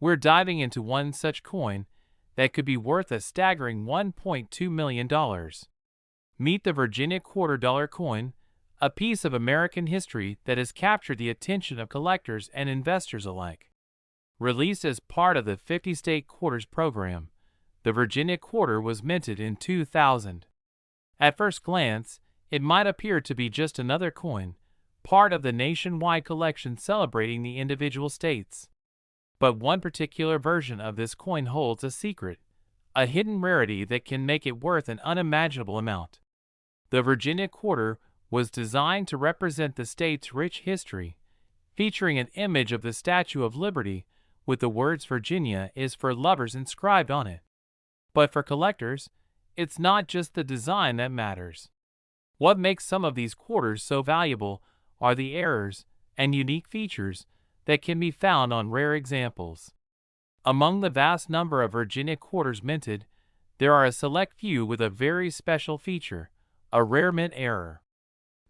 We're diving into one such coin that could be worth a staggering $1.2 million. Meet the Virginia $quarter coin, a piece of American history that has captured the attention of collectors and investors alike. Released as part of the 50-state quarters program, the Virginia quarter was minted in 2000. At first glance, it might appear to be just another coin, part of the nationwide collection celebrating the individual states. But one particular version of this coin holds a secret, a hidden rarity that can make it worth an unimaginable amount. The Virginia quarter was designed to represent the state's rich history, featuring an image of the Statue of Liberty with the words "Virginia is for lovers" inscribed on it. But for collectors, it's not just the design that matters. What makes some of these quarters so valuable are the errors and unique features that can be found on rare examples. Among the vast number of Virginia quarters minted, there are a select few with a very special feature, a rare mint error.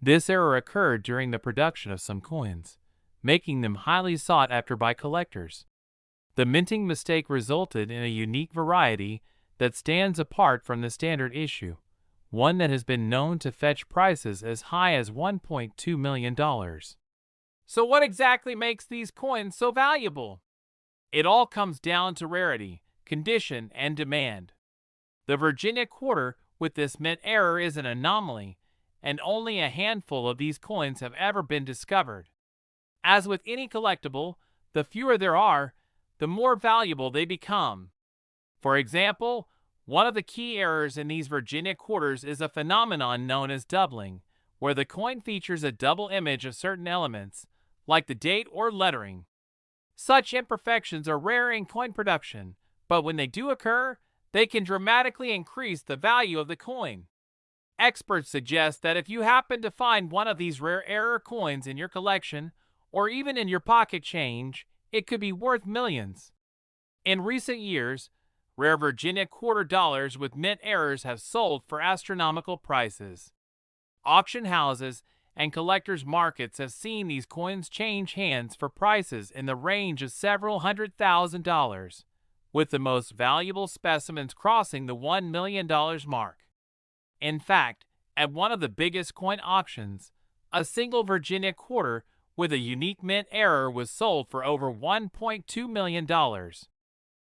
This error occurred during the production of some coins, making them highly sought after by collectors. The minting mistake resulted in a unique variety that stands apart from the standard issue, one that has been known to fetch prices as high as $1.2 million. So what exactly makes these coins so valuable? It all comes down to rarity, condition, and demand. The Virginia quarter with this mint error is an anomaly, and only a handful of these coins have ever been discovered. As with any collectible, the fewer there are, the more valuable they become. For example, one of the key errors in these Virginia quarters is a phenomenon known as doubling, where the coin features a double image of certain elements, like the date or lettering. Such imperfections are rare in coin production, but when they do occur, they can dramatically increase the value of the coin. Experts suggest that if you happen to find one of these rare error coins in your collection, or even in your pocket change, it could be worth millions. In recent years, rare Virginia quarter dollars with mint errors have sold for astronomical prices. Auction houses and collectors' markets have seen these coins change hands for prices in the range of several $100,000, with the most valuable specimens crossing the $1 million mark. In fact, at one of the biggest coin auctions, a single Virginia quarter with a unique mint error was sold for over $1.2 million.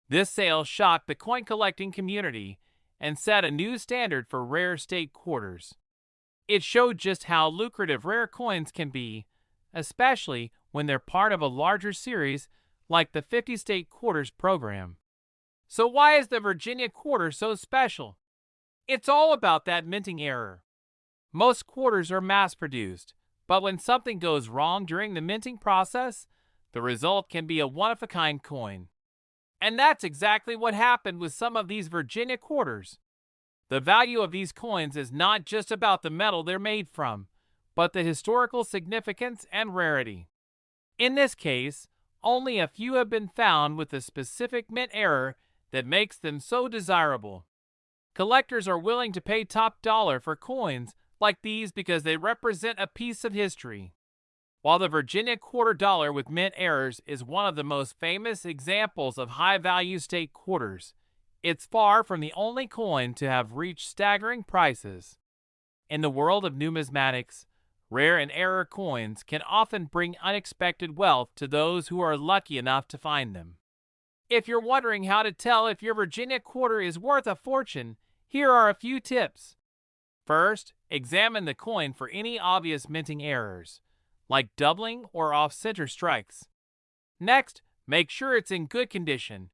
This sale shocked the coin collecting community and set a new standard for rare state quarters. It showed just how lucrative rare coins can be, especially when they're part of a larger series like the 50-state quarters program. So why is the Virginia quarter so special? It's all about that minting error. Most quarters are mass-produced, but when something goes wrong during the minting process, the result can be a one-of-a-kind coin. And that's exactly what happened with some of these Virginia quarters. The value of these coins is not just about the metal they're made from, but the historical significance and rarity. In this case, only a few have been found with the specific mint error that makes them so desirable. Collectors are willing to pay top dollar for coins like these because they represent a piece of history. While the Virginia quarter dollar with mint errors is one of the most famous examples of high-value state quarters, it's far from the only coin to have reached staggering prices. In the world of numismatics, rare and error coins can often bring unexpected wealth to those who are lucky enough to find them. If you're wondering how to tell if your Virginia quarter is worth a fortune, here are a few tips. First, examine the coin for any obvious minting errors, like doubling or off-center strikes. Next, make sure it's in good condition.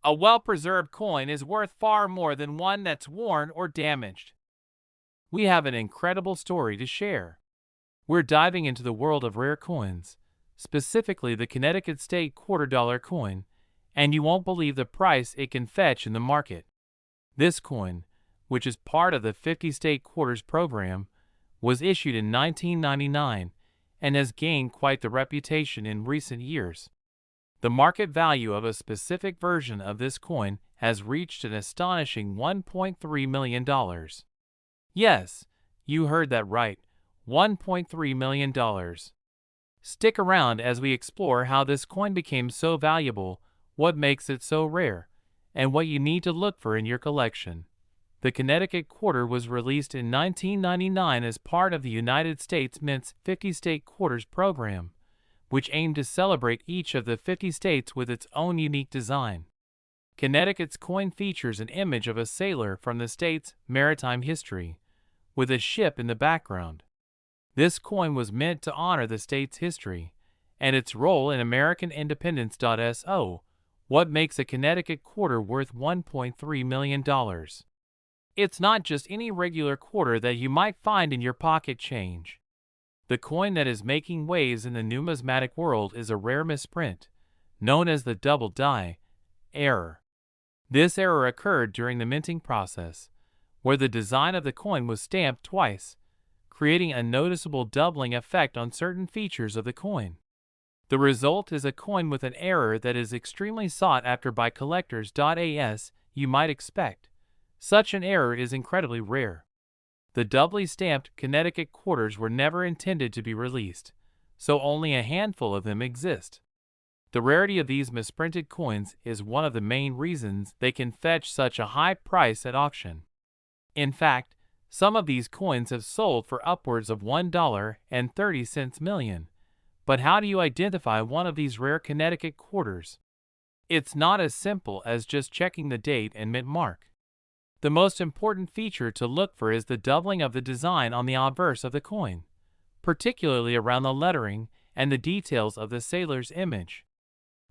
A well-preserved coin is worth far more than one that's worn or damaged. We have an incredible story to share. We're diving into the world of rare coins, specifically the Connecticut state $quarter coin, and you won't believe the price it can fetch in the market. This coin, which is part of the 50-state quarters program, was issued in 1999 and has gained quite the reputation in recent years. The market value of a specific version of this coin has reached an astonishing $1.3 million. Yes, you heard that right, $1.3 million. Stick around as we explore how this coin became so valuable, what makes it so rare, and what you need to look for in your collection. The Connecticut quarter was released in 1999 as part of the United States Mint's 50 State Quarters program, which aimed to celebrate each of the 50 states with its own unique design. Connecticut's coin features an image of a sailor from the state's maritime history, with a ship in the background. This coin was meant to honor the state's history and its role in American independence. So, what makes a Connecticut quarter worth $1.3 million? It's not just any regular quarter that you might find in your pocket change. The coin that is making waves in the numismatic world is a rare misprint, known as the double die error. This error occurred during the minting process, where the design of the coin was stamped twice, creating a noticeable doubling effect on certain features of the coin. The result is a coin with an error that is extremely sought after by collectors. As you might expect, such an error is incredibly rare. The doubly stamped Connecticut quarters were never intended to be released, so only a handful of them exist. The rarity of these misprinted coins is one of the main reasons they can fetch such a high price at auction. In fact, some of these coins have sold for upwards of $1.30 million. But how do you identify one of these rare Connecticut quarters? It's not as simple as just checking the date and mint mark. The most important feature to look for is the doubling of the design on the obverse of the coin, particularly around the lettering and the details of the sailor's image.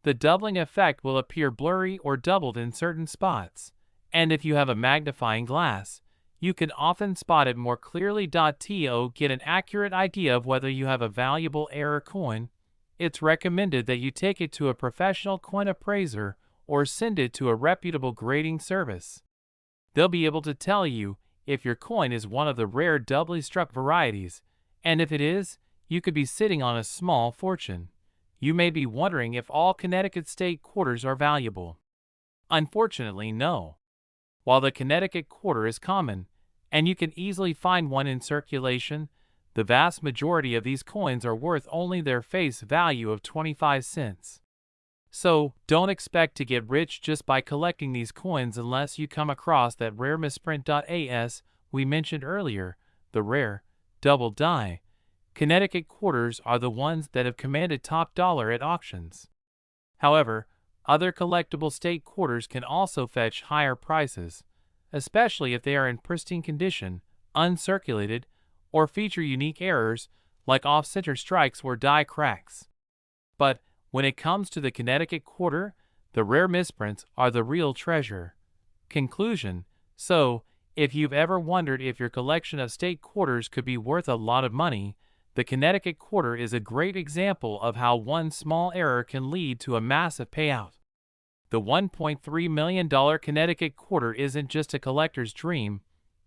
The doubling effect will appear blurry or doubled in certain spots, and if you have a magnifying glass, you can often spot it more clearly. To get an accurate idea of whether you have a valuable error coin, it's recommended that you take it to a professional coin appraiser or send it to a reputable grading service. They'll be able to tell you if your coin is one of the rare doubly struck varieties, and if it is, you could be sitting on a small fortune. You may be wondering if all Connecticut state quarters are valuable. Unfortunately, no. While the Connecticut quarter is common, and you can easily find one in circulation, the vast majority of these coins are worth only their face value of 25 cents. So, don't expect to get rich just by collecting these coins unless you come across that rare misprint. As we mentioned earlier, the rare, double die, Connecticut quarters are the ones that have commanded top dollar at auctions. However, other collectible state quarters can also fetch higher prices, especially if they are in pristine condition, uncirculated, or feature unique errors like off-center strikes or die cracks. But when it comes to the Connecticut quarter, the rare misprints are the real treasure. Conclusion: so, if you've ever wondered if your collection of state quarters could be worth a lot of money, the Connecticut quarter is a great example of how one small error can lead to a massive payout. The $1.3 million Connecticut quarter isn't just a collector's dream,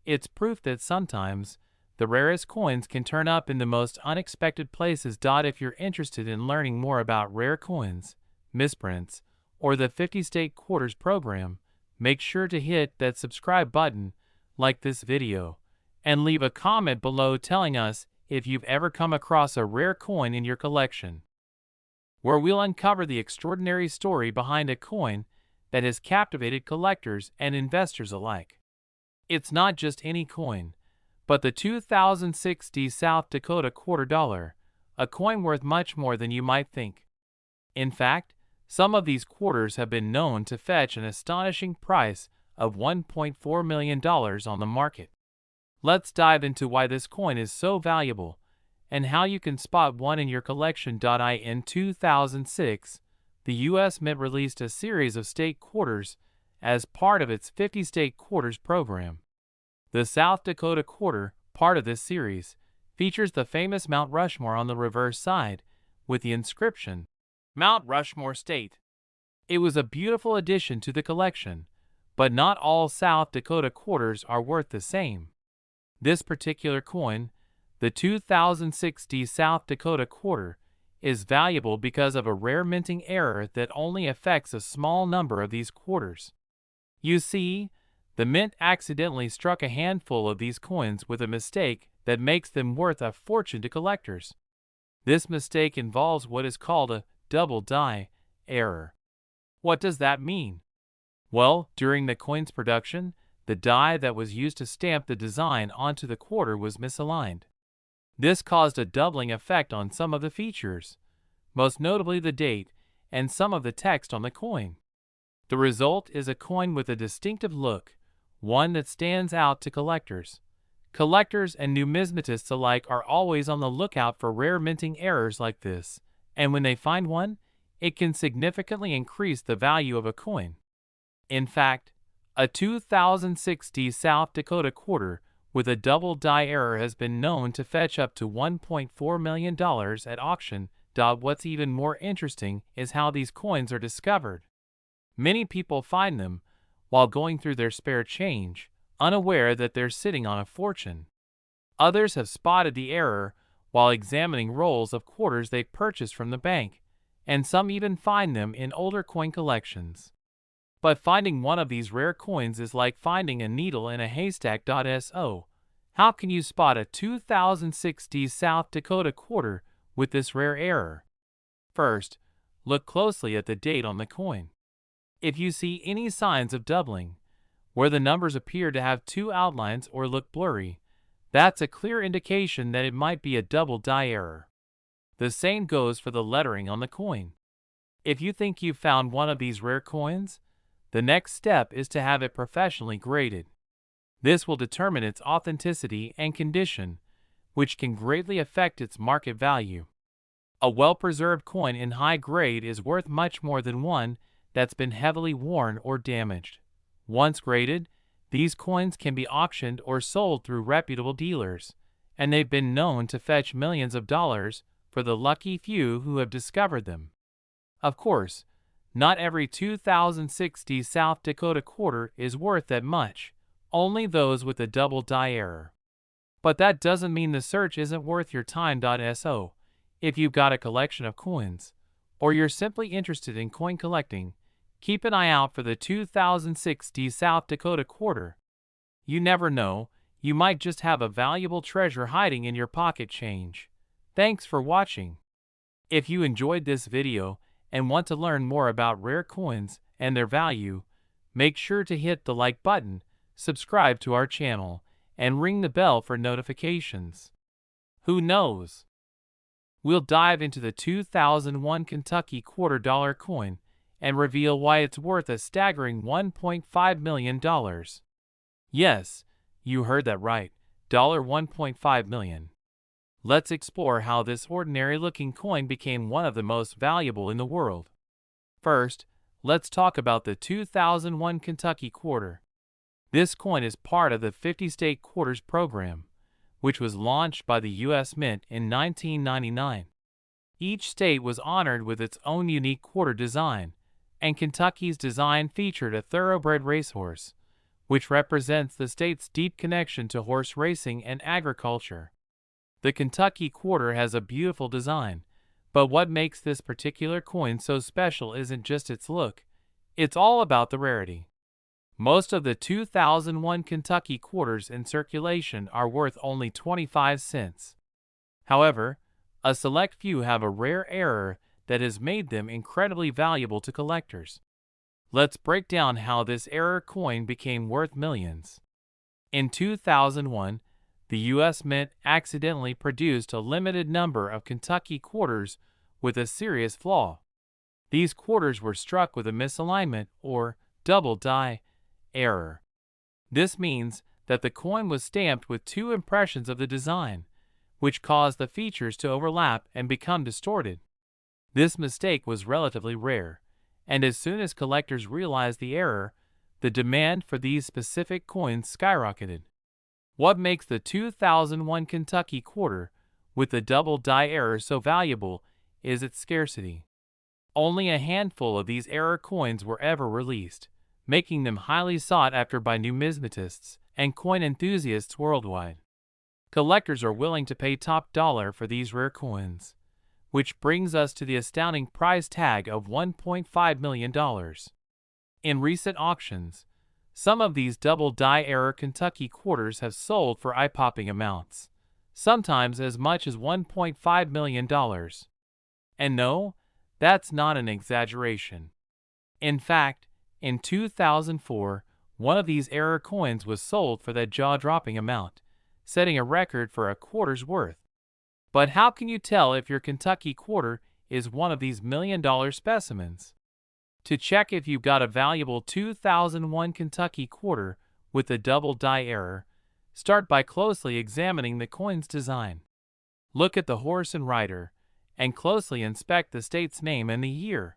it's proof that sometimes the rarest coins can turn up in the most unexpected places. If you're interested in learning more about rare coins, misprints, or the 50 State Quarters program, make sure to hit that subscribe button, like this video, and leave a comment below telling us if you've ever come across a rare coin in your collection, where we'll uncover the extraordinary story behind a coin that has captivated collectors and investors alike. It's not just any coin, but the 2006 D South Dakota $quarter, a coin worth much more than you might think. In fact, some of these quarters have been known to fetch an astonishing price of $1.4 million on the market. Let's dive into why this coin is so valuable and how you can spot one in your collection. In 2006, the U.S. Mint released a series of state quarters as part of its 50 State Quarters program. The South Dakota quarter, part of this series, features the famous Mount Rushmore on the reverse side, with the inscription, Mount Rushmore State. It was a beautiful addition to the collection, but not all South Dakota quarters are worth the same. This particular coin, the 2006 D South Dakota quarter, is valuable because of a rare minting error that only affects a small number of these quarters. You see, the mint accidentally struck a handful of these coins with a mistake that makes them worth a fortune to collectors. This mistake involves what is called a double die error. What does that mean? Well, during the coin's production, the die that was used to stamp the design onto the quarter was misaligned. This caused a doubling effect on some of the features, most notably the date and some of the text on the coin. The result is a coin with a distinctive look, one that stands out to collectors. Collectors and numismatists alike are always on the lookout for rare minting errors like this, and when they find one, it can significantly increase the value of a coin. In fact, a 2006 D South Dakota quarter with a double die error has been known to fetch up to $1.4 million at auction. What's even more interesting is how these coins are discovered. Many people find them while going through their spare change, unaware that they're sitting on a fortune. Others have spotted the error while examining rolls of quarters they purchased from the bank, and some even find them in older coin collections. But finding one of these rare coins is like finding a needle in a haystack. So, how can you spot a 2006 D South Dakota quarter with this rare error? First, look closely at the date on the coin. If you see any signs of doubling, where the numbers appear to have two outlines or look blurry, that's a clear indication that it might be a double die error. The same goes for the lettering on the coin. If you think you've found one of these rare coins, the next step is to have it professionally graded. This will determine its authenticity and condition, which can greatly affect its market value. A well-preserved coin in high grade is worth much more than one that's been heavily worn or damaged. Once graded, these coins can be auctioned or sold through reputable dealers, and they've been known to fetch millions of dollars for the lucky few who have discovered them. Of course, not every 2006 D South Dakota quarter is worth that much, only those with a double die error. But that doesn't mean the search isn't worth your time. So, if you've got a collection of coins, or you're simply interested in coin collecting, keep an eye out for the 2006 D South Dakota quarter. You never know, you might just have a valuable treasure hiding in your pocket change. Thanks for watching. If you enjoyed this video and want to learn more about rare coins and their value, make sure to hit the like button, subscribe to our channel, and ring the bell for notifications. Who knows? We'll dive into the 2001 Kentucky $quarter coin and reveal why it's worth a staggering $1.5 million. Yes, you heard that right, $1.5 million. Let's explore how this ordinary-looking coin became one of the most valuable in the world. First, let's talk about the 2001 Kentucky quarter. This coin is part of the 50-state quarters program, which was launched by the U.S. Mint in 1999. Each state was honored with its own unique quarter design, and Kentucky's design featured a thoroughbred racehorse, which represents the state's deep connection to horse racing and agriculture. The Kentucky quarter has a beautiful design, but what makes this particular coin so special isn't just its look, it's all about the rarity. Most of the 2001 Kentucky quarters in circulation are worth only 25 cents. However, a select few have a rare error that has made them incredibly valuable to collectors. Let's break down how this error coin became worth millions. In 2001, the U.S. Mint accidentally produced a limited number of Kentucky quarters with a serious flaw. These quarters were struck with a misalignment or double die error. This means that the coin was stamped with two impressions of the design, which caused the features to overlap and become distorted. This mistake was relatively rare, and as soon as collectors realized the error, the demand for these specific coins skyrocketed. What makes the 2001 Kentucky quarter with the double die error so valuable is its scarcity. Only a handful of these error coins were ever released, making them highly sought after by numismatists and coin enthusiasts worldwide. Collectors are willing to pay top dollar for these rare coins, which brings us to the astounding price tag of $1.5 million. In recent auctions, some of these double die error Kentucky quarters have sold for eye-popping amounts, sometimes as much as $1.5 million. And no, that's not an exaggeration. In fact, in 2004, one of these error coins was sold for that jaw-dropping amount, setting a record for a quarter's worth. But how can you tell if your Kentucky quarter is one of these million-dollar specimens? To check if you've got a valuable 2001 Kentucky quarter with a double die error, start by closely examining the coin's design. Look at the horse and rider, and closely inspect the state's name and the year.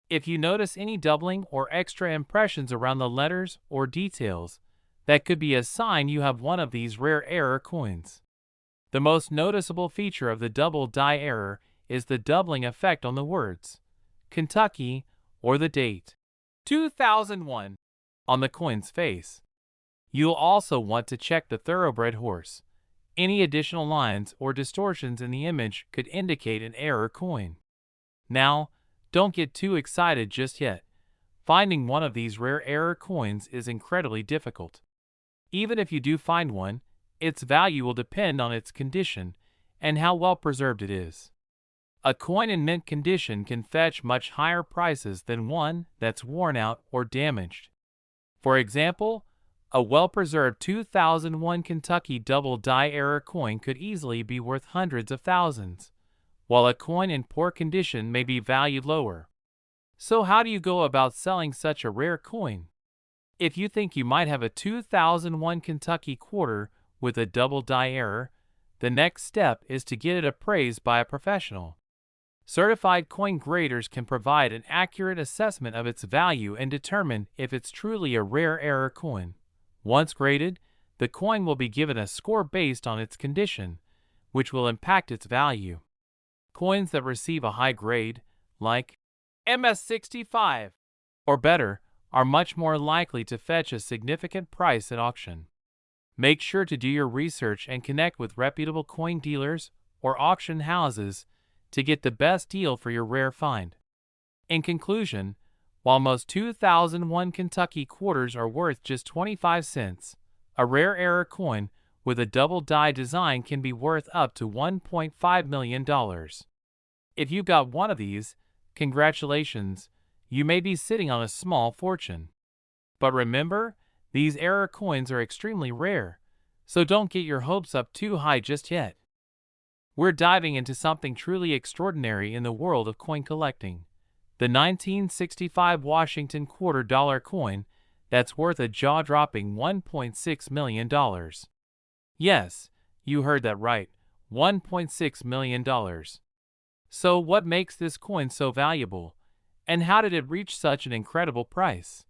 If you notice any doubling or extra impressions around the letters or details, that could be a sign you have one of these rare error coins. The most noticeable feature of the double die error is the doubling effect on the words Kentucky or the date 2001 on the coin's face. You'll also want to check the thoroughbred horse. Any additional lines or distortions in the image could indicate an error coin. Now, don't get too excited just yet. Finding one of these rare error coins is incredibly difficult. Even if you do find one, its value will depend on its condition and how well preserved it is. A coin in mint condition can fetch much higher prices than one that's worn out or damaged. For example, a well-preserved 2001 Kentucky double die error coin could easily be worth hundreds of thousands, while a coin in poor condition may be valued lower. So how do you go about selling such a rare coin? If you think you might have a 2001 Kentucky quarter with a double die error, the next step is to get it appraised by a professional. Certified coin graders can provide an accurate assessment of its value and determine if it's truly a rare error coin. Once graded, the coin will be given a score based on its condition, which will impact its value. Coins that receive a high grade, like MS65 or better, are much more likely to fetch a significant price at auction. Make sure to do your research and connect with reputable coin dealers or auction houses to get the best deal for your rare find. In conclusion, while most 2001 Kentucky quarters are worth just 25 cents, a rare error coin with a double die design can be worth up to $1.5 million. If you've got one of these, congratulations, you may be sitting on a small fortune. But remember, these error coins are extremely rare, so don't get your hopes up too high just yet. We're diving into something truly extraordinary in the world of coin collecting. The 1965 Washington $quarter coin that's worth a jaw-dropping $1.6 million. Yes, you heard that right, $1.6 million. So what makes this coin so valuable, and how did it reach such an incredible price?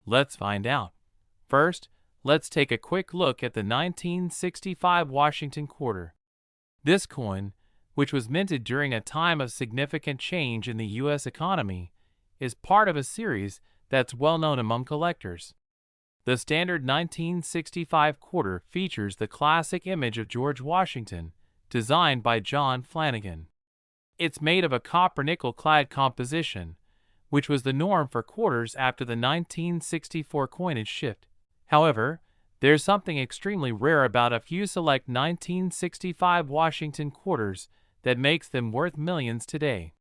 Let's find out. First, let's take a quick look at the 1965 Washington quarter. This coin, which was minted during a time of significant change in the U.S. economy, is part of a series that's well known among collectors. The standard 1965 quarter features the classic image of George Washington, designed by John Flanagan. It's made of a copper-nickel clad composition, which was the norm for quarters after the 1964 coinage shift. However, there's something extremely rare about a few select 1965 Washington quarters that makes them worth millions today.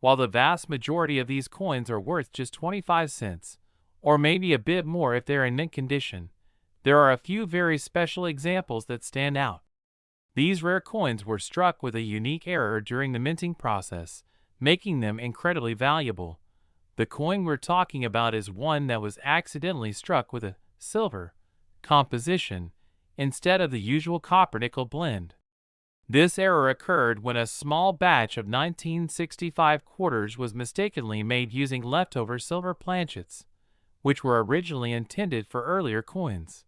While the vast majority of these coins are worth just 25 cents, or maybe a bit more if they're in mint condition, there are a few very special examples that stand out. These rare coins were struck with a unique error during the minting process, making them incredibly valuable. The coin we're talking about is one that was accidentally struck with a silver composition instead of the usual copper-nickel blend. This error occurred when a small batch of 1965 quarters was mistakenly made using leftover silver planchets, which were originally intended for earlier coins.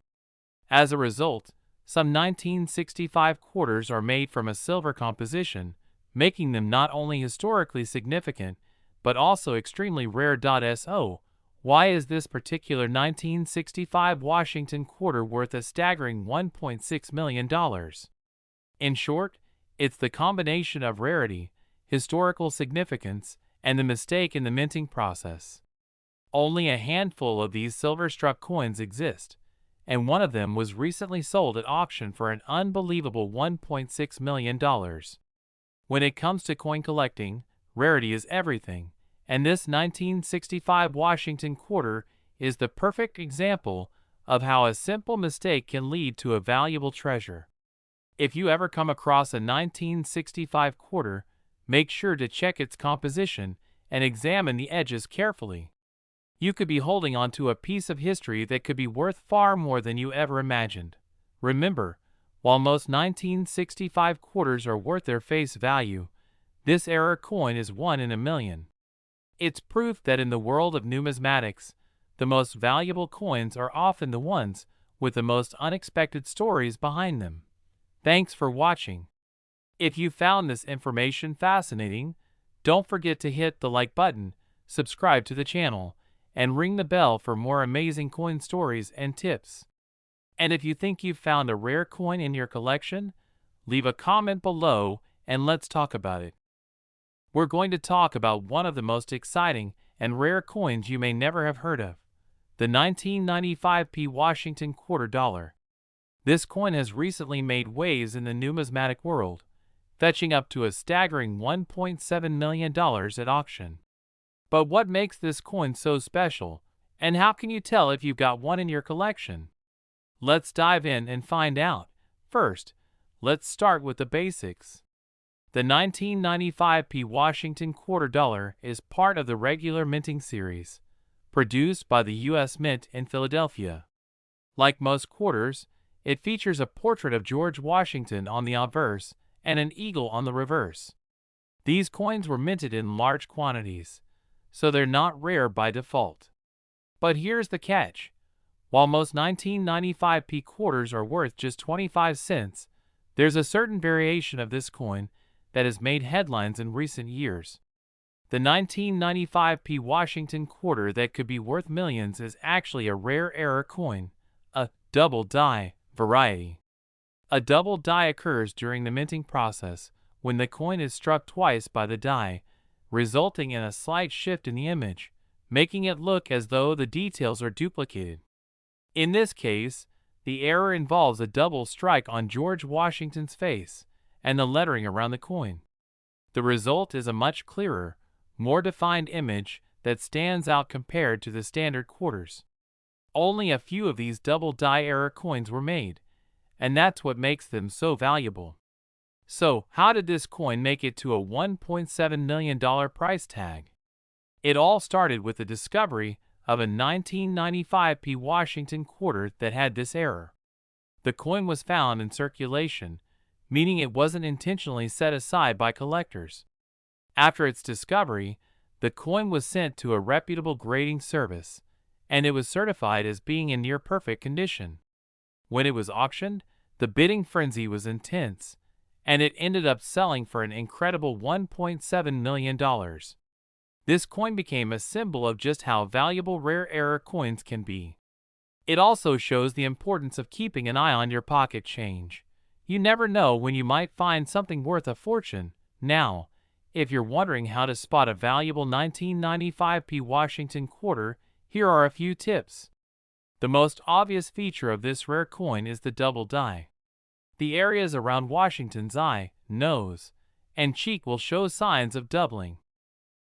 As a result, some 1965 quarters are made from a silver composition, making them not only historically significant, but also extremely rare. So, why is this particular 1965 Washington quarter worth a staggering $1.6 million? In short, it's the combination of rarity, historical significance, and the mistake in the minting process. Only a handful of these silver-struck coins exist, and one of them was recently sold at auction for an unbelievable $1.6 million. When it comes to coin collecting, rarity is everything, And this 1965 Washington quarter is the perfect example of how a simple mistake can lead to a valuable treasure. If you ever come across a 1965 quarter, make sure to check its composition and examine the edges carefully. You could be holding onto a piece of history that could be worth far more than you ever imagined. Remember, while most 1965 quarters are worth their face value, this era coin is one in a million. It's proof that in the world of numismatics, the most valuable coins are often the ones with the most unexpected stories behind them. Thanks for watching. If you found this information fascinating, don't forget to hit the like button, subscribe to the channel, and ring the bell for more amazing coin stories and tips. And if you think you've found a rare coin in your collection, leave a comment below and let's talk about it. We're going to talk about one of the most exciting and rare coins you may never have heard of, the 1995 P Washington quarter dollar. This coin has recently made waves in the numismatic world, fetching up to a staggering $1.7 million at auction. But what makes this coin so special, and how can you tell if you've got one in your collection? Let's dive in and find out. First, let's start with the basics. The 1995 P Washington quarter dollar is part of the regular minting series, produced by the U.S. Mint in Philadelphia. Like most quarters, it features a portrait of George Washington on the obverse and an eagle on the reverse. These coins were minted in large quantities, so they're not rare by default. But here's the catch. While most 1995 P quarters are worth just 25 cents, there's a certain variation of this coin that has made headlines in recent years. The 1995 P Washington quarter that could be worth millions is actually a rare era coin, a double die variety. A double die occurs during the minting process when the coin is struck twice by the die, resulting in a slight shift in the image, making it look as though the details are duplicated. In this case, the error involves a double strike on George Washington's face and the lettering around the coin. The result is a much clearer, more defined image that stands out compared to the standard quarters. Only a few of these double die era coins were made, and that's what makes them so valuable. So, how did this coin make it to a $1.7 million price tag? It all started with the discovery of a 1995 P Washington quarter that had this error. The coin was found in circulation, meaning it wasn't intentionally set aside by collectors. After its discovery, the coin was sent to a reputable grading service, and it was certified as being in near-perfect condition. When it was auctioned, the bidding frenzy was intense, and it ended up selling for an incredible $1.7 million. This coin became a symbol of just how valuable rare era coins can be. It also shows the importance of keeping an eye on your pocket change. You never know when you might find something worth a fortune. Now, if you're wondering how to spot a valuable 1995 P Washington quarter, here are a few tips. The most obvious feature of this rare coin is the double die. The areas around Washington's eye, nose, and cheek will show signs of doubling.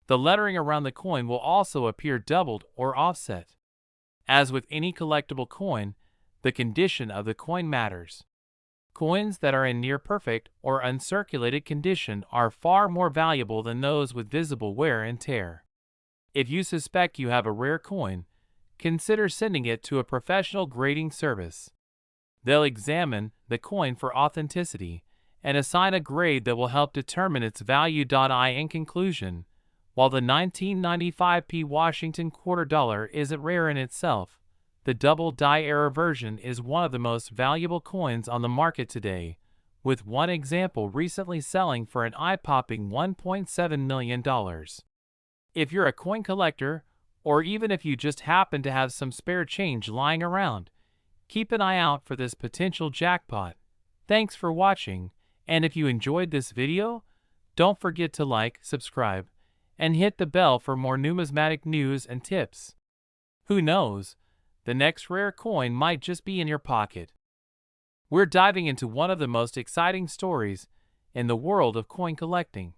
The lettering around the coin will also appear doubled or offset. As with any collectible coin, the condition of the coin matters. Coins that are in near-perfect or uncirculated condition are far more valuable than those with visible wear and tear. If you suspect you have a rare coin, consider sending it to a professional grading service. They'll examine the coin for authenticity and assign a grade that will help determine its value. In conclusion, while the 1995 P Washington quarter dollar isn't rare in itself, the double die era version is one of the most valuable coins on the market today, with one example recently selling for an eye-popping $1.7 million. If you're a coin collector, or even if you just happen to have some spare change lying around, keep an eye out for this potential jackpot. Thanks for watching, and if you enjoyed this video, don't forget to like, subscribe, and hit the bell for more numismatic news and tips. Who knows? The next rare coin might just be in your pocket. We're diving into one of the most exciting stories in the world of coin collecting.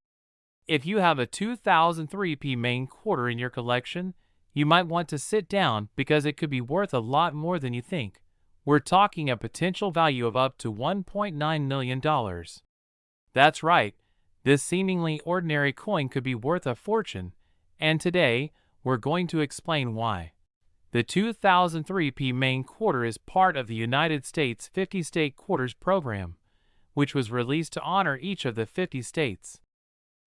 If you have a 2003 P Maine quarter in your collection, you might want to sit down because it could be worth a lot more than you think. We're talking a potential value of up to $1.9 million. That's right, this seemingly ordinary coin could be worth a fortune, and today, we're going to explain why. The 2003 P Maine quarter is part of the United States 50-state quarters program, which was released to honor each of the 50 states.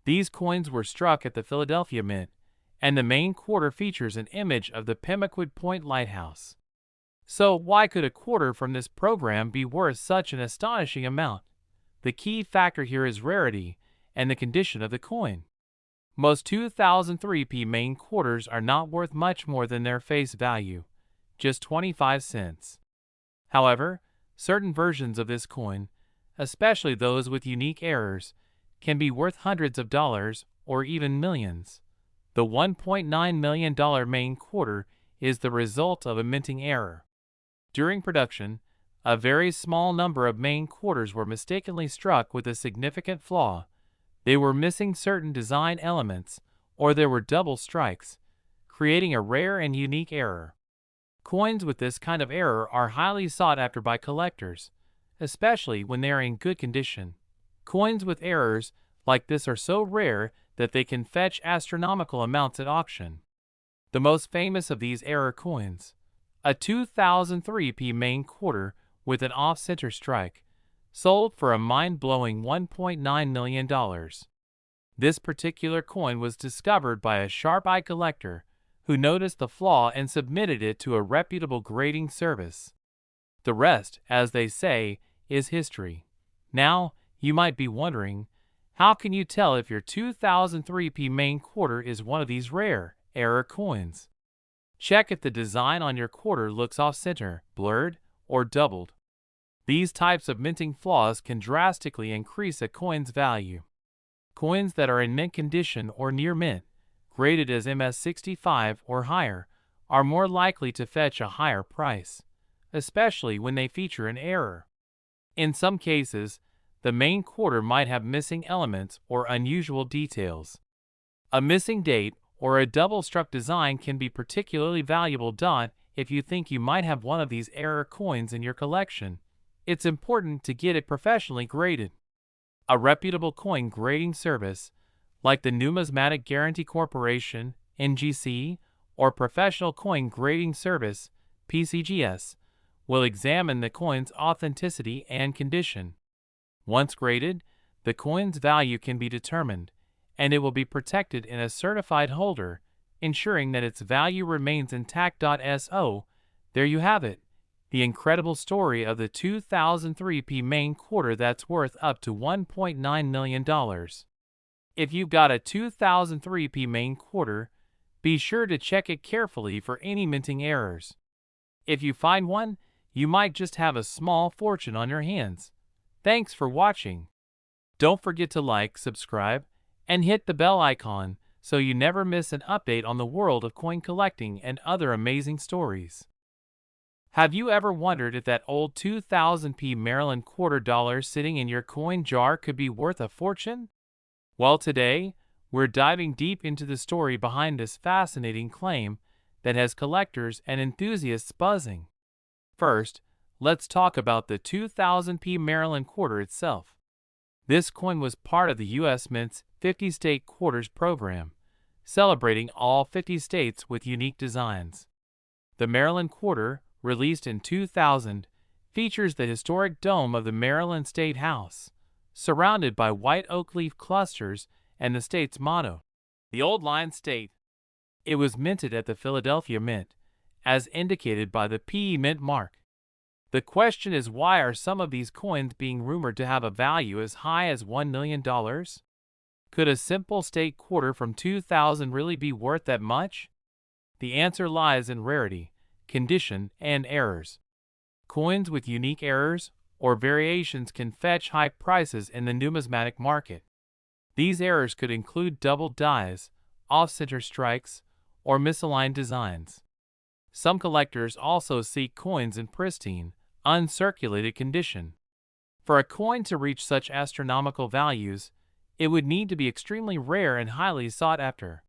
These coins were struck at the Philadelphia Mint, and the Maine quarter features an image of the Pemaquid Point Lighthouse. So why could a quarter from this program be worth such an astonishing amount? The key factor here is rarity and the condition of the coin. Most 2003 P Maine quarters are not worth much more than their face value, just 25 cents. However, certain versions of this coin, especially those with unique errors, can be worth hundreds of dollars or even millions. The $1.9 million Maine quarter is the result of a minting error. During production, a very small number of Maine quarters were mistakenly struck with a significant flaw. They were missing certain design elements, or there were double strikes, creating a rare and unique error. Coins with this kind of error are highly sought after by collectors, especially when they are in good condition. Coins with errors like this are so rare that they can fetch astronomical amounts at auction. The most famous of these error coins, a 2003 P Maine quarter with an off-center strike, sold for a mind-blowing $1.9 million. This particular coin was discovered by a sharp-eyed collector who noticed the flaw and submitted it to a reputable grading service. The rest, as they say, is history. Now, you might be wondering, how can you tell if your 2003 P Maine quarter is one of these rare error coins? Check if the design on your quarter looks off-center, blurred, or doubled. These types of minting flaws can drastically increase a coin's value. Coins that are in mint condition or near mint, graded as MS65 or higher, are more likely to fetch a higher price, especially when they feature an error. In some cases, the Maine quarter might have missing elements or unusual details. A missing date or a double-struck design can be particularly valuable. If you think you might have one of these error coins in your collection, it's important to get it professionally graded. A reputable coin grading service, like the Numismatic Guarantee Corporation, NGC, or Professional Coin Grading Service, PCGS, will examine the coin's authenticity and condition. Once graded, the coin's value can be determined, and it will be protected in a certified holder, ensuring that its value remains intact. So, there you have it, the incredible story of the 2003 P Maine quarter that's worth up to $1.9 million. If you've got a 2003 P Maine quarter, be sure to check it carefully for any minting errors. If you find one, you might just have a small fortune on your hands. Thanks for watching. Don't forget to like, subscribe, and hit the bell icon so you never miss an update on the world of coin collecting and other amazing stories. Have you ever wondered if that old 2000 P Maryland quarter dollar sitting in your coin jar could be worth a fortune? Well, today, we're diving deep into the story behind this fascinating claim that has collectors and enthusiasts buzzing. First, let's talk about the 2000 P Maryland quarter itself. This coin was part of the U.S. Mint's 50-state quarters program, celebrating all 50 states with unique designs. The Maryland quarter, released in 2000, features the historic dome of the Maryland State House, surrounded by white oak leaf clusters and the state's motto, "The Old Line State." It was minted at the Philadelphia Mint, as indicated by the P Mint mark. The question is, why are some of these coins being rumored to have a value as high as $1 million? Could a simple state quarter from 2000 really be worth that much? The answer lies in rarity, condition, and errors. Coins with unique errors or variations can fetch high prices in the numismatic market. These errors could include doubled dies, off-center strikes, or misaligned designs. Some collectors also seek coins in pristine, uncirculated condition. For a coin to reach such astronomical values, It would need to be extremely rare and highly sought after.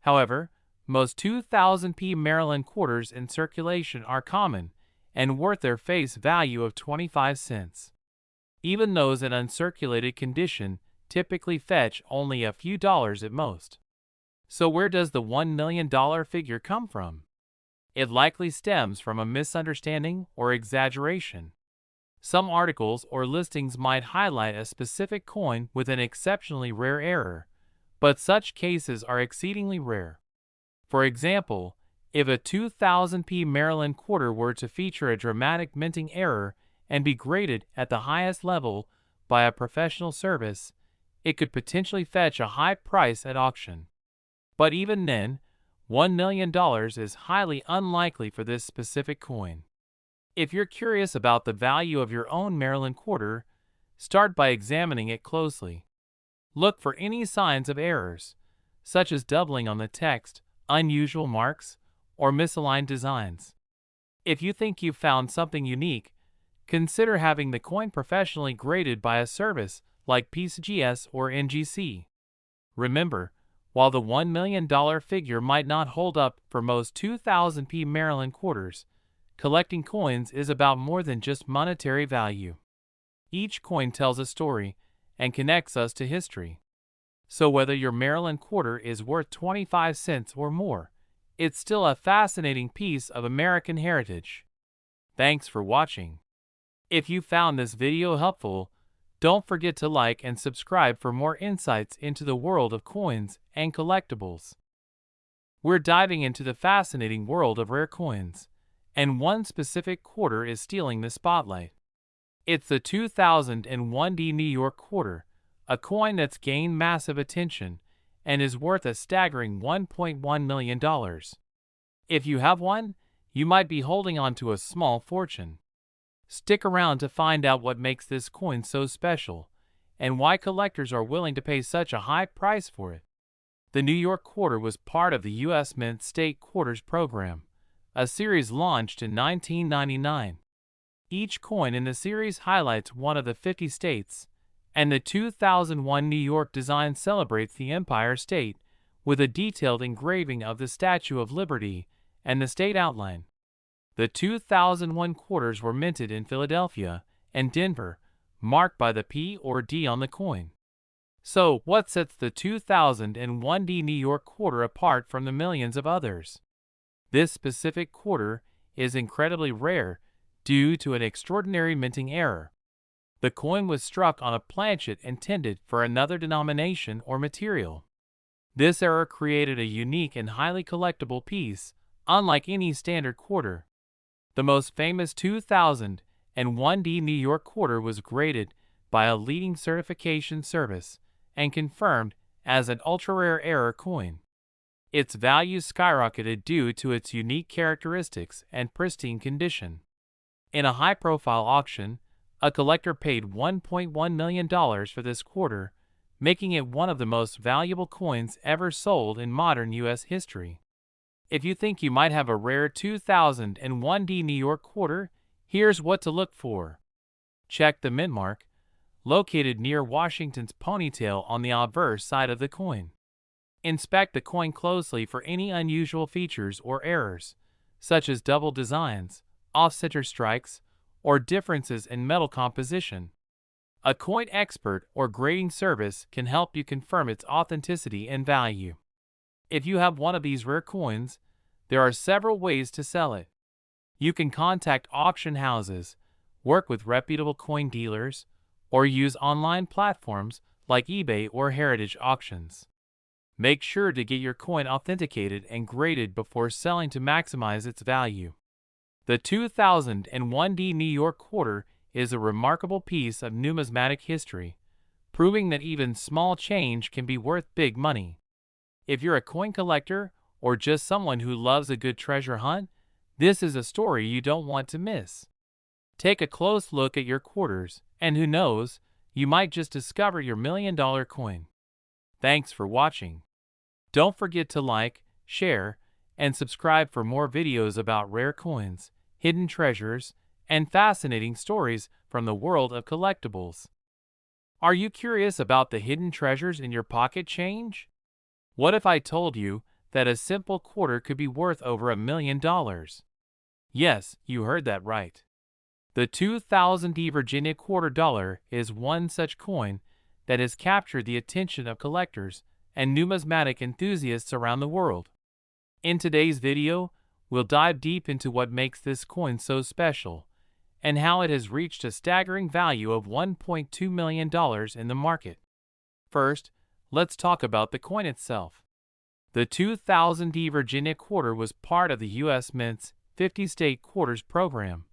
However, most 2000 P Maryland quarters in circulation are common and worth their face value of 25 cents. Even those in uncirculated condition typically fetch only a few dollars at most. So where does the $1 million figure come from? It likely stems from a misunderstanding or exaggeration. Some articles or listings might highlight a specific coin with an exceptionally rare error, but such cases are exceedingly rare. For example, if a 2000 P Maryland quarter were to feature a dramatic minting error and be graded at the highest level by a professional service, it could potentially fetch a high price at auction. But even then, $1 million is highly unlikely for this specific coin. If you're curious about the value of your own Maryland quarter, start by examining it closely. Look for any signs of errors, such as doubling on the text, unusual marks, or misaligned designs. If you think you've found something unique, consider having the coin professionally graded by a service like PCGS or NGC. Remember, while the $1 million figure might not hold up for most 2000 P Maryland quarters, collecting coins is about more than just monetary value. Each coin tells a story and connects us to history. So whether your Maryland quarter is worth 25 cents or more, it's still a fascinating piece of American heritage. Thanks for watching. If you found this video helpful, don't forget to like and subscribe for more insights into the world of coins and collectibles. We're diving into the fascinating world of rare coins, and one specific quarter is stealing the spotlight. It's the 2001 D New York quarter, a coin that's gained massive attention and is worth a staggering $1.1 million. If you have one, you might be holding on to a small fortune. Stick around to find out what makes this coin so special and why collectors are willing to pay such a high price for it. The New York quarter was part of the U.S. Mint State Quarters program, a series launched in 1999. Each coin in the series highlights one of the 50 states, and the 2001 New York design celebrates the Empire State with a detailed engraving of the Statue of Liberty and the state outline. The 2001 quarters were minted in Philadelphia and Denver, marked by the P or D on the coin. So, what sets the 2001 D New York quarter apart from the millions of others? This specific quarter is incredibly rare due to an extraordinary minting error. The coin was struck on a planchet intended for another denomination or material. This error created a unique and highly collectible piece, unlike any standard quarter. The most famous 2001 D New York quarter was graded by a leading certification service and confirmed as an ultra-rare error coin. Its value skyrocketed due to its unique characteristics and pristine condition. In a high-profile auction, a collector paid $1.1 million for this quarter, making it one of the most valuable coins ever sold in modern U.S. history. If you think you might have a rare 2001 D New York quarter, here's what to look for. Check the mint mark, located near Washington's ponytail on the obverse side of the coin. Inspect the coin closely for any unusual features or errors, such as double designs, off-center strikes, or differences in metal composition. A coin expert or grading service can help you confirm its authenticity and value. If you have one of these rare coins, there are several ways to sell it. You can contact auction houses, work with reputable coin dealers, or use online platforms like eBay or Heritage Auctions. Make sure to get your coin authenticated and graded before selling to maximize its value. The 2001 D New York quarter is a remarkable piece of numismatic history, proving that even small change can be worth big money. If you're a coin collector or just someone who loves a good treasure hunt, this is a story you don't want to miss. Take a close look at your quarters, and who knows, you might just discover your $1 million coin. Thanks for watching. Don't forget to like, share, and subscribe for more videos about rare coins, hidden treasures, and fascinating stories from the world of collectibles. Are you curious about the hidden treasures in your pocket change? What if I told you that a simple quarter could be worth over $1 million? Yes, you heard that right. The 2000 Virginia quarter dollar is one such coin that has captured the attention of collectors and numismatic enthusiasts around the world. In today's video, we'll dive deep into what makes this coin so special and how it has reached a staggering value of $1.2 million in the market. First, let's talk about the coin itself. The 2000 Virginia quarter was part of the U.S. Mint's 50-state quarters program,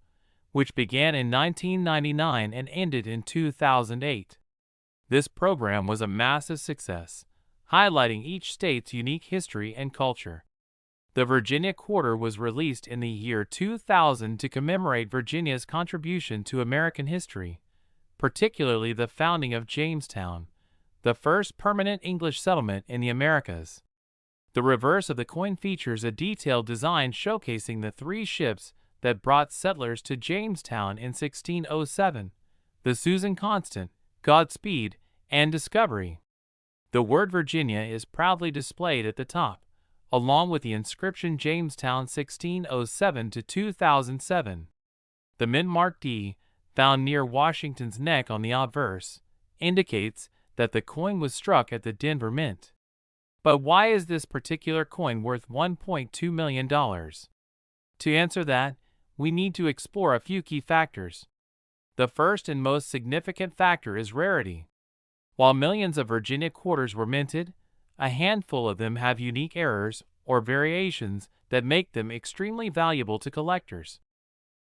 which began in 1999 and ended in 2008. This program was a massive success, highlighting each state's unique history and culture. The Virginia quarter was released in the year 2000 to commemorate Virginia's contribution to American history, particularly the founding of Jamestown, the first permanent English settlement in the Americas. The reverse of the coin features a detailed design showcasing the three ships that brought settlers to Jamestown in 1607, the Susan Constant, Godspeed, and Discovery. The word Virginia is proudly displayed at the top, along with the inscription Jamestown 1607 to 2007. The mint mark D, found near Washington's neck on the obverse, indicates that the coin was struck at the Denver Mint. But why is this particular coin worth $1.2 million? To answer that, we need to explore a few key factors. The first and most significant factor is rarity. While millions of Virginia quarters were minted, a handful of them have unique errors or variations that make them extremely valuable to collectors.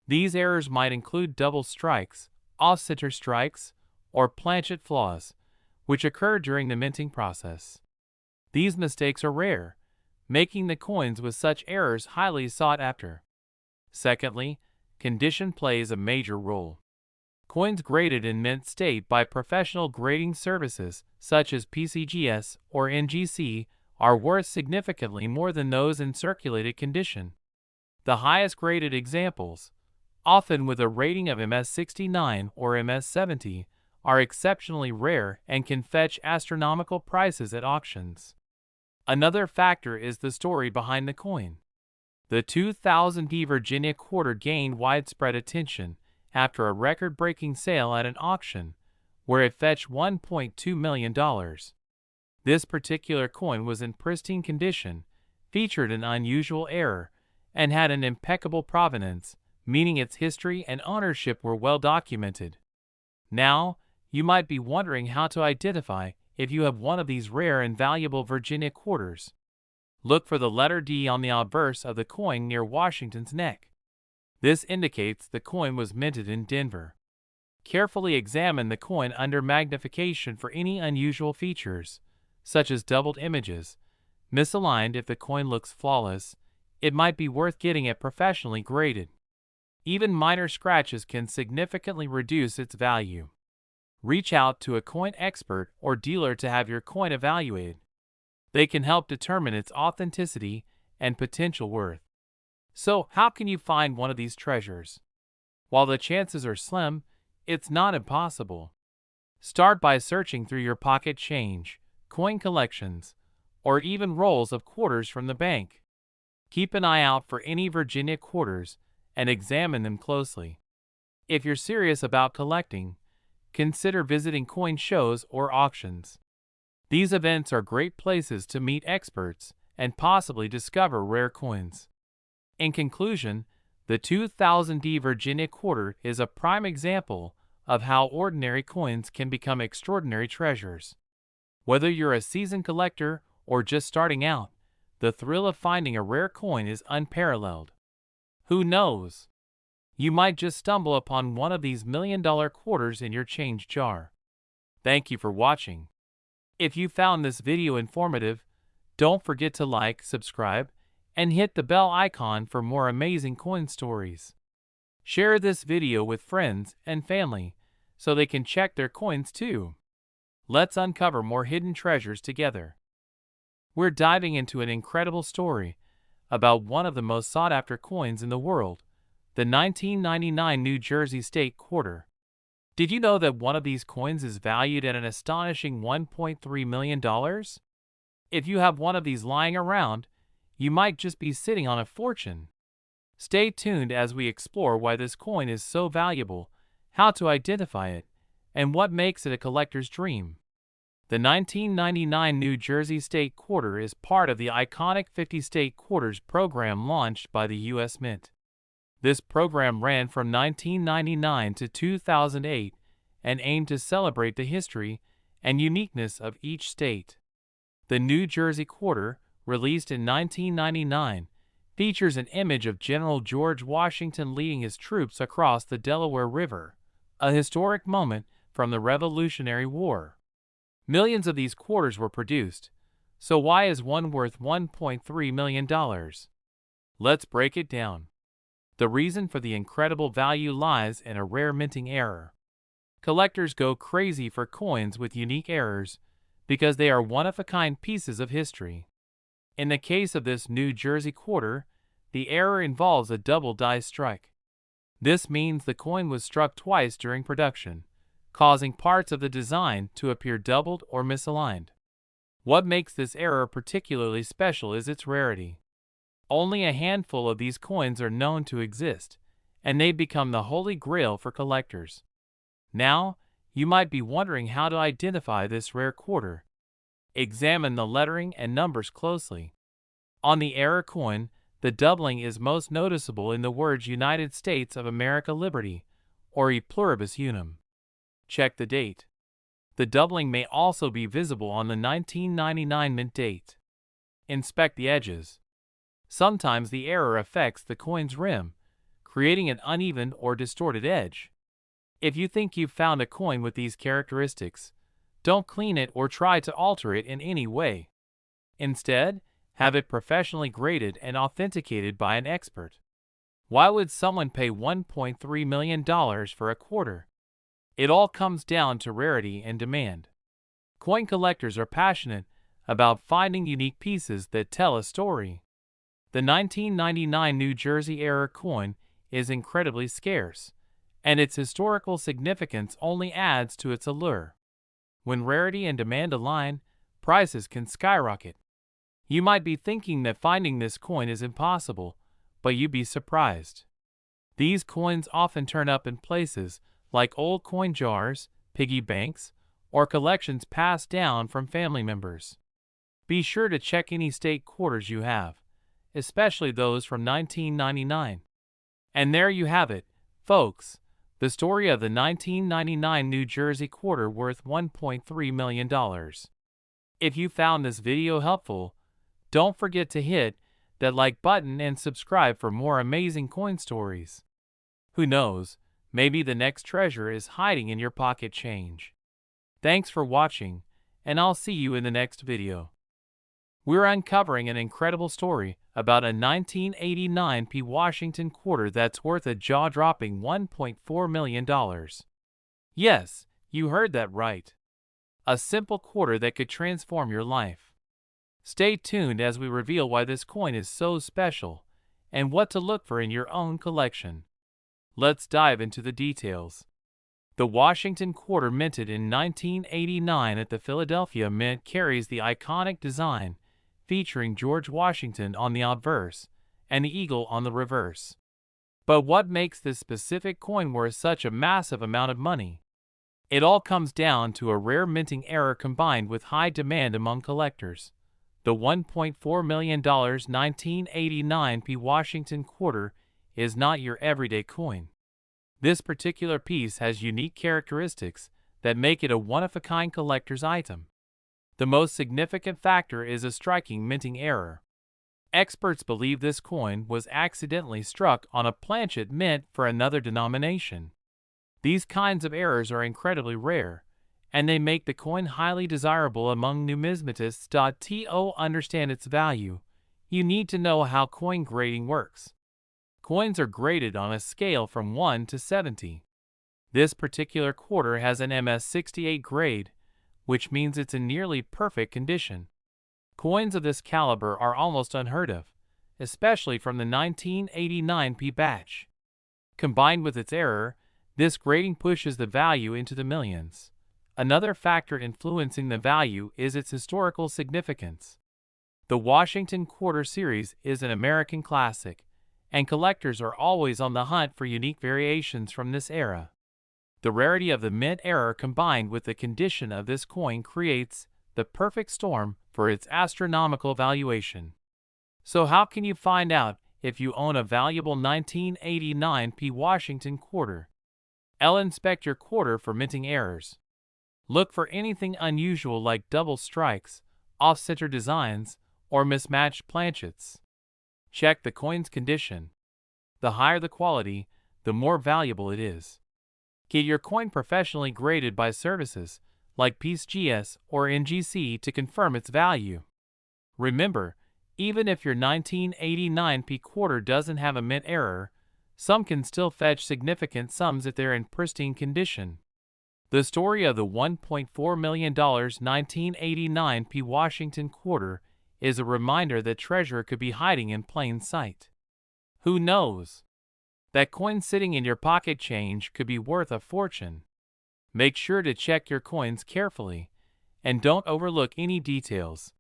These errors might include double strikes, off-center strikes, or planchet flaws, which occur during the minting process. These mistakes are rare, making the coins with such errors highly sought after. Secondly, condition plays a major role. Coins graded in mint state by professional grading services such as PCGS or NGC are worth significantly more than those in circulated condition. The highest graded examples, often with a rating of MS69 or MS70, are exceptionally rare and can fetch astronomical prices at auctions. Another factor is the story behind the coin. The 2000 Virginia quarter gained widespread attention after a record-breaking sale at an auction, where it fetched $1.2 million. This particular coin was in pristine condition, featured an unusual error, and had an impeccable provenance, meaning its history and ownership were well documented. Now, you might be wondering how to identify if you have one of these rare and valuable Virginia quarters. Look for the letter D on the obverse of the coin near Washington's neck. This indicates the coin was minted in Denver. Carefully examine the coin under magnification for any unusual features, such as doubled images. Misaligned. If the coin looks flawless, it might be worth getting it professionally graded. Even minor scratches can significantly reduce its value. Reach out to a coin expert or dealer to have your coin evaluated. They can help determine its authenticity and potential worth. So, how can you find one of these treasures? While the chances are slim, it's not impossible. Start by searching through your pocket change, coin collections, or even rolls of quarters from the bank. Keep an eye out for any Virginia quarters and examine them closely. If you're serious about collecting, consider visiting coin shows or auctions. These events are great places to meet experts and possibly discover rare coins. In conclusion, the 2000 Virginia quarter is a prime example of how ordinary coins can become extraordinary treasures. Whether you're a seasoned collector or just starting out, the thrill of finding a rare coin is unparalleled. Who knows? You might just stumble upon one of these million-dollar quarters in your change jar. Thank you for watching. If you found this video informative, don't forget to like, subscribe, and hit the bell icon for more amazing coin stories. Share this video with friends and family so they can check their coins too. Let's uncover more hidden treasures together. We're diving into an incredible story about one of the most sought-after coins in the world, the 1999 New Jersey State Quarter. Did you know that one of these coins is valued at an astonishing $1.3 million? If you have one of these lying around, you might just be sitting on a fortune. Stay tuned as we explore why this coin is so valuable, how to identify it, and what makes it a collector's dream. The 1999 New Jersey State Quarter is part of the iconic 50 State Quarters program launched by the U.S. Mint. This program ran from 1999 to 2008 and aimed to celebrate the history and uniqueness of each state. The New Jersey Quarter, released in 1999, features an image of General George Washington leading his troops across the Delaware River, a historic moment from the Revolutionary War. Millions of these quarters were produced, so why is one worth $1.3 million? Let's break it down. The reason for the incredible value lies in a rare minting error. Collectors go crazy for coins with unique errors because they are one-of-a-kind pieces of history. In the case of this New Jersey quarter, the error involves a double die strike. This means the coin was struck twice during production, causing parts of the design to appear doubled or misaligned. What makes this error particularly special is its rarity. Only a handful of these coins are known to exist, and they become the holy grail for collectors. Now, you might be wondering how to identify this rare quarter. Examine the lettering and numbers closely. On the error coin, the doubling is most noticeable in the words United States of America Liberty, or E Pluribus Unum. Check the date. The doubling may also be visible on the 1999 mint date. Inspect the edges. Sometimes the error affects the coin's rim, creating an uneven or distorted edge. If you think you've found a coin with these characteristics, don't clean it or try to alter it in any way. Instead, have it professionally graded and authenticated by an expert. Why would someone pay $1.3 million for a quarter? It all comes down to rarity and demand. Coin collectors are passionate about finding unique pieces that tell a story. The 1999 New Jersey error coin is incredibly scarce, and its historical significance only adds to its allure. When rarity and demand align, prices can skyrocket. You might be thinking that finding this coin is impossible, but you'd be surprised. These coins often turn up in places like old coin jars, piggy banks, or collections passed down from family members. Be sure to check any state quarters you have, especially those from 1999. And there you have it, folks, the story of the 1999 New Jersey quarter worth $1.3 million. If you found this video helpful, don't forget to hit that like button and subscribe for more amazing coin stories. Who knows, maybe the next treasure is hiding in your pocket change. Thanks for watching, and I'll see you in the next video. We're uncovering an incredible story about a 1989 P Washington quarter that's worth a jaw-dropping $1.4 million. Yes, you heard that right. A simple quarter that could transform your life. Stay tuned as we reveal why this coin is so special and what to look for in your own collection. Let's dive into the details. The Washington quarter, minted in 1989 at the Philadelphia Mint, carries the iconic design featuring George Washington on the obverse and the eagle on the reverse. But what makes this specific coin worth such a massive amount of money? It all comes down to a rare minting error combined with high demand among collectors. The $1.4 million 1989 P Washington quarter is not your everyday coin. This particular piece has unique characteristics that make it a one-of-a-kind collector's item. The most significant factor is a striking minting error. Experts believe this coin was accidentally struck on a planchet mint for another denomination. These kinds of errors are incredibly rare, and they make the coin highly desirable among numismatists. To understand its value, you need to know how coin grading works. Coins are graded on a scale from 1 to 70. This particular quarter has an MS-68 grade, which means it's in nearly perfect condition. Coins of this caliber are almost unheard of, especially from the 1989 P batch. Combined with its error, This grading pushes the value into the millions. Another factor influencing the value is its historical significance. The Washington Quarter Series is an American classic, and collectors are always on the hunt for unique variations from this era. The rarity of the mint era combined with the condition of this coin creates the perfect storm for its astronomical valuation. So how can you find out if you own a valuable 1989 P Washington quarter? Inspect your quarter for minting errors. Look for anything unusual like double strikes, off-center designs, or mismatched planchets. Check the coin's condition. The higher the quality, the more valuable it is. Get your coin professionally graded by services like PSGS or NGC to confirm its value. Remember, even if your 1989 P quarter doesn't have a mint error, some can still fetch significant sums if they're in pristine condition. The story of the $1.4 million 1989 P Washington quarter is a reminder that treasure could be hiding in plain sight. Who knows? That coin sitting in your pocket change could be worth a fortune. Make sure to check your coins carefully, and don't overlook any details.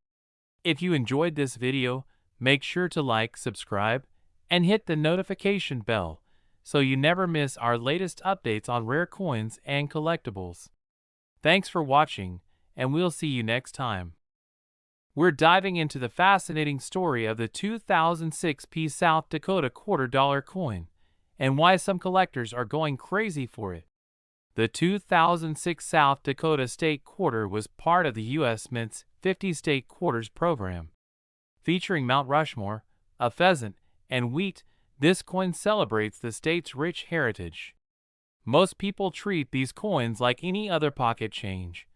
If you enjoyed this video, make sure to like, subscribe, and hit the notification bell so you never miss our latest updates on rare coins and collectibles. Thanks for watching, and we'll see you next time. We're diving into the fascinating story of the 2006 P South Dakota $quarter coin, and why some collectors are going crazy for it. The 2006 South Dakota State Quarter was part of the U.S. Mint's 50 State Quarters program. Featuring Mount Rushmore, a pheasant, and wheat, this coin celebrates the state's rich heritage. Most people treat these coins like any other pocket change,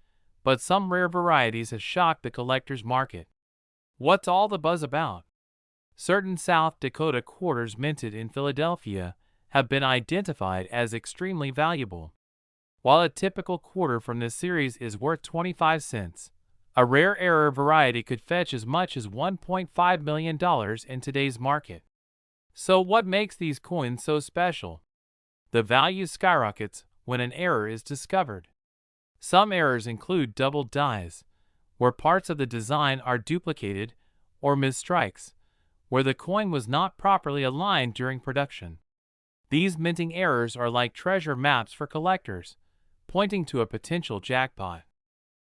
but some rare varieties have shocked the collector's market. What's all the buzz about? Certain South Dakota quarters minted in Philadelphia have been identified as extremely valuable. While a typical quarter from this series is worth 25 cents, a rare error variety could fetch as much as $1.5 million in today's market. So what makes these coins so special? The value skyrockets when an error is discovered. Some errors include double dies, where parts of the design are duplicated, or misstrikes, where the coin was not properly aligned during production. These minting errors are like treasure maps for collectors, pointing to a potential jackpot.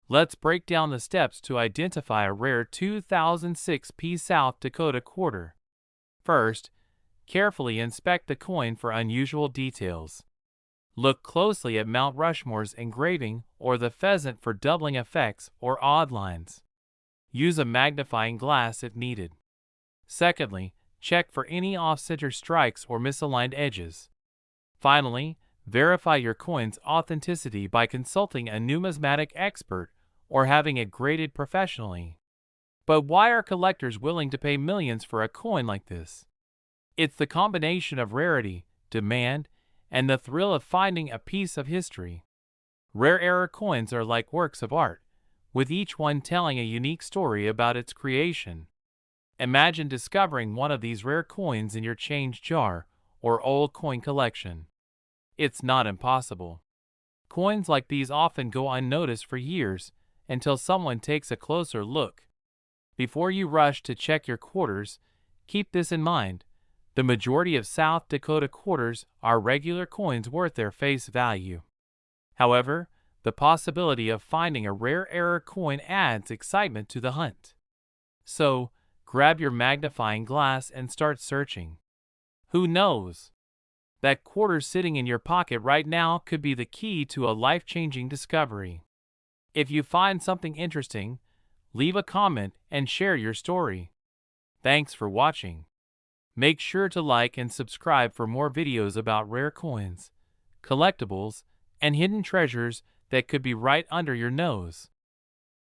Let's break down the steps to identify a rare 2006 P South Dakota quarter. First, carefully inspect the coin for unusual details. Look closely at Mount Rushmore's engraving or the pheasant for doubling effects or odd lines. Use a magnifying glass if needed. Secondly, check for any off-center strikes or misaligned edges. Finally, verify your coin's authenticity by consulting a numismatic expert or having it graded professionally. But why are collectors willing to pay millions for a coin like this? It's the combination of rarity, demand, and the thrill of finding a piece of history. Rare error coins are like works of art, with each one telling a unique story about its creation. Imagine discovering one of these rare coins in your change jar or old coin collection. It's not impossible. Coins like these often go unnoticed for years until someone takes a closer look. Before you rush to check your quarters, keep this in mind. The majority of South Dakota quarters are regular coins worth their face value. However, the possibility of finding a rare error coin adds excitement to the hunt. So, grab your magnifying glass and start searching. Who knows? That quarter sitting in your pocket right now could be the key to a life-changing discovery. If you find something interesting, leave a comment and share your story. Thanks for watching. Make sure to like and subscribe for more videos about rare coins, collectibles, and hidden treasures that could be right under your nose.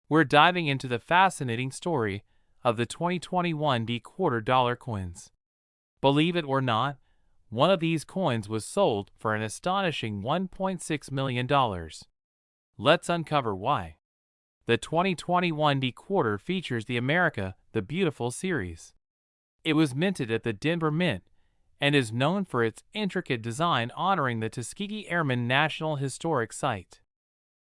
We're diving into the fascinating story of the 2021 D $quarter coins. Believe it or not, one of these coins was sold for an astonishing $1.6 million. Let's uncover why. The 2021 D quarter features the America the Beautiful series. It was minted at the Denver Mint and is known for its intricate design honoring the Tuskegee Airmen National Historic Site.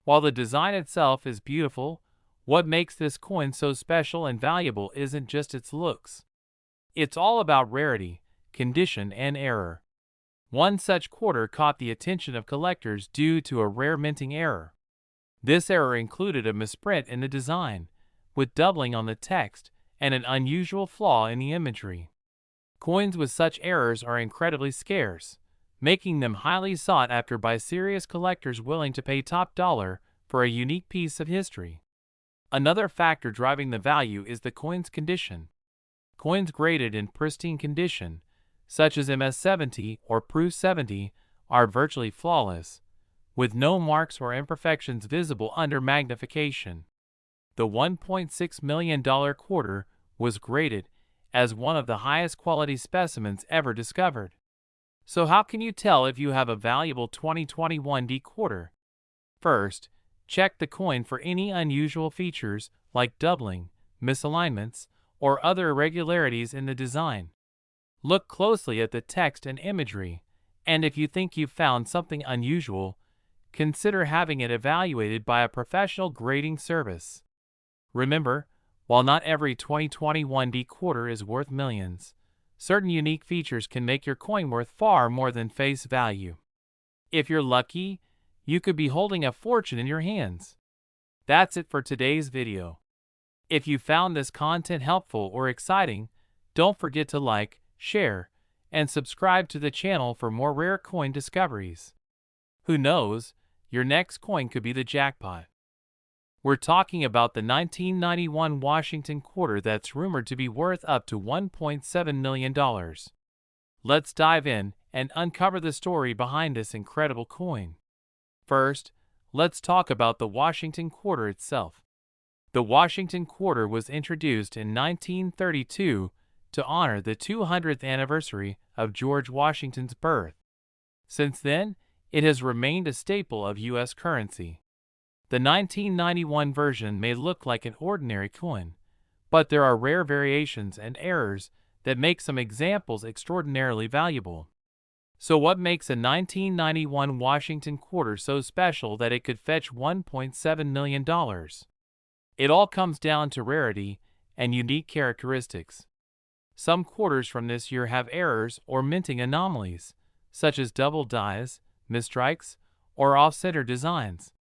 While the design itself is beautiful, what makes this coin so special and valuable isn't just its looks. It's all about rarity, condition, and error. One such quarter caught the attention of collectors due to a rare minting error. This error included a misprint in the design, with doubling on the text, and an unusual flaw in the imagery. Coins with such errors are incredibly scarce, making them highly sought after by serious collectors willing to pay top dollar for a unique piece of history. Another factor driving the value is the coin's condition. Coins graded in pristine condition, such as MS-70 or Proof 70, are virtually flawless, with no marks or imperfections visible under magnification. The $1.6 million quarter was graded as one of the highest quality specimens ever discovered. So how can you tell if you have a valuable 2021 D quarter? First, check the coin for any unusual features like doubling, misalignments, or other irregularities in the design. Look closely at the text and imagery, and if you think you've found something unusual, consider having it evaluated by a professional grading service. Remember, while not every 2021 D quarter is worth millions, certain unique features can make your coin worth far more than face value. If you're lucky, you could be holding a fortune in your hands. That's it for today's video. If you found this content helpful or exciting, don't forget to like, share, and subscribe to the channel for more rare coin discoveries. Who knows, your next coin could be the jackpot. We're talking about the 1991 Washington quarter that's rumored to be worth up to $1.7 million. Let's dive in and uncover the story behind this incredible coin. First, let's talk about the Washington quarter itself. The Washington quarter was introduced in 1932 to honor the 200th anniversary of George Washington's birth. Since then, it has remained a staple of U.S. currency. The 1991 version may look like an ordinary coin, but there are rare variations and errors that make some examples extraordinarily valuable. So what makes a 1991 Washington quarter so special that it could fetch $1.7 million? It all comes down to rarity and unique characteristics. Some quarters from this year have errors or minting anomalies, such as double dies, misstrikes, or off-center designs.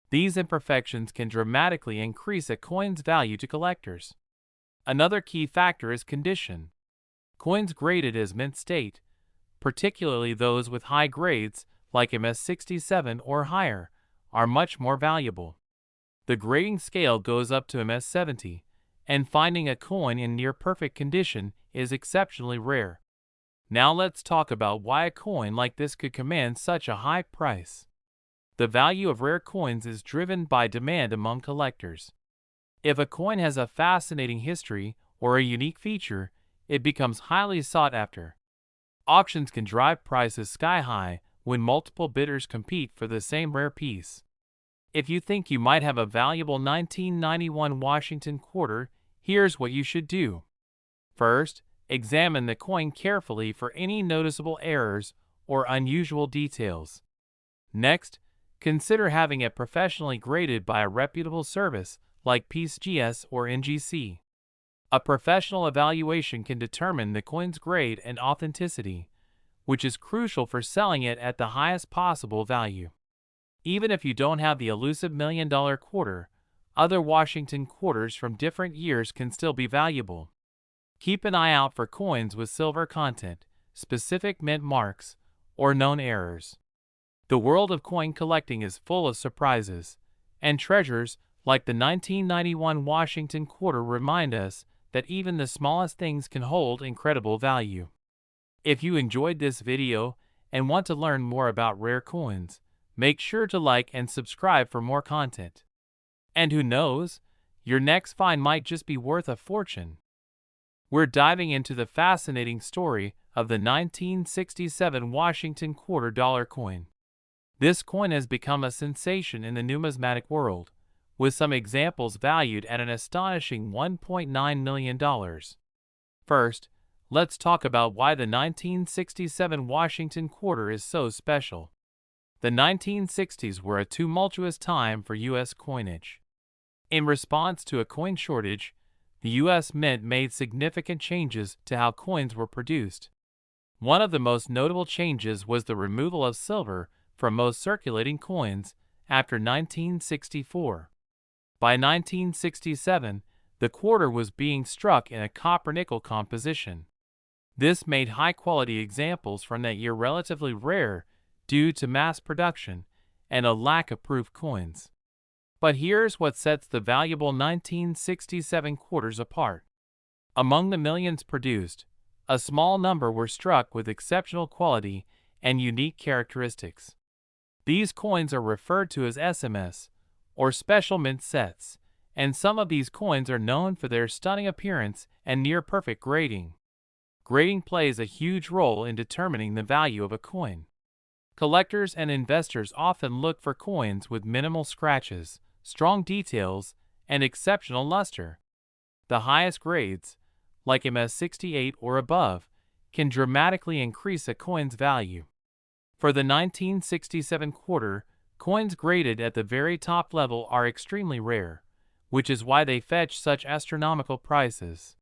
These imperfections can dramatically increase a coin's value to collectors. Another key factor is condition. Coins graded as mint state, particularly those with high grades like MS-67 or higher, are much more valuable. The grading scale goes up to MS-70, and finding a coin in near-perfect condition is exceptionally rare. Now let's talk about why a coin like this could command such a high price. The value of rare coins is driven by demand among collectors. If a coin has a fascinating history or a unique feature, it becomes highly sought after. Auctions can drive prices sky high when multiple bidders compete for the same rare piece. If you think you might have a valuable 1991 Washington quarter, here's what you should do. First, examine the coin carefully for any noticeable errors or unusual details. Next, consider having it professionally graded by a reputable service like PSGS or NGC. A professional evaluation can determine the coin's grade and authenticity, which is crucial for selling it at the highest possible value. Even if you don't have the elusive $1 million quarter, other Washington quarters from different years can still be valuable. Keep an eye out for coins with silver content, specific mint marks, or known errors. The world of coin collecting is full of surprises, and treasures like the 1991 Washington quarter remind us that even the smallest things can hold incredible value. If you enjoyed this video and want to learn more about rare coins, make sure to like and subscribe for more content. And who knows, your next find might just be worth a fortune. We're diving into the fascinating story of the 1967 Washington quarter dollar coin. This coin has become a sensation in the numismatic world, with some examples valued at an astonishing $1.9 million. First, let's talk about why the 1967 Washington quarter is so special. The 1960s were a tumultuous time for U.S. coinage. In response to a coin shortage, the U.S. Mint made significant changes to how coins were produced. One of the most notable changes was the removal of silver from most circulating coins after 1964. By 1967, the quarter was being struck in a copper-nickel composition. This made high-quality examples from that year relatively rare due to mass production and a lack of proof coins. But here's what sets the valuable 1967 quarters apart. Among the millions produced, a small number were struck with exceptional quality and unique characteristics. These coins are referred to as SMS, or special mint sets, and some of these coins are known for their stunning appearance and near-perfect grading. Grading plays a huge role in determining the value of a coin. Collectors and investors often look for coins with minimal scratches, strong details, and exceptional luster. The highest grades, like MS68 or above, can dramatically increase a coin's value. For the 1967 quarter, coins graded at the very top level are extremely rare, which is why they fetch such astronomical prices.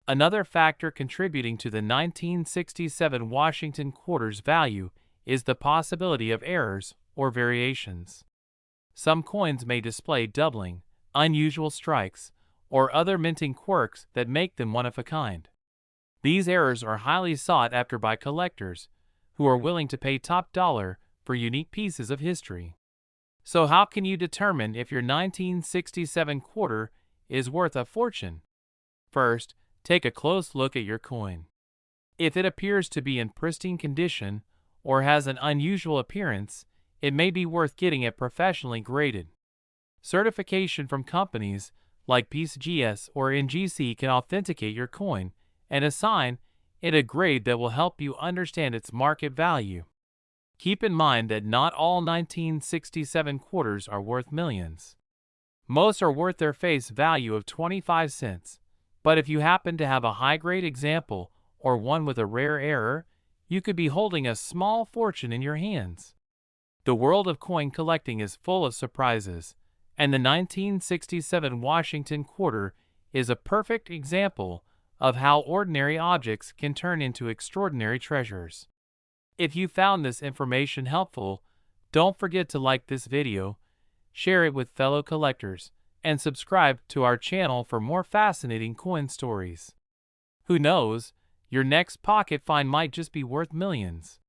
Another factor contributing to the 1967 Washington quarter's value is the possibility of errors or variations. Some coins may display doubling, unusual strikes, or other minting quirks that make them one of a kind. These errors are highly sought after by collectors, who are willing to pay top dollar for unique pieces of history. So how can you determine if your 1967 quarter is worth a fortune? First, take a close look at your coin. If it appears to be in pristine condition or has an unusual appearance, it may be worth getting it professionally graded. Certification from companies like PCGS or NGC can authenticate your coin and assign it a grade that will help you understand its market value. Keep in mind that not all 1967 quarters are worth millions. Most are worth their face value of 25 cents, but if you happen to have a high-grade example or one with a rare error, you could be holding a small fortune in your hands. The world of coin collecting is full of surprises, and the 1967 Washington quarter is a perfect example of how ordinary objects can turn into extraordinary treasures. If you found this information helpful, don't forget to like this video, share it with fellow collectors, and subscribe to our channel for more fascinating coin stories. Who knows, your next pocket find might just be worth millions.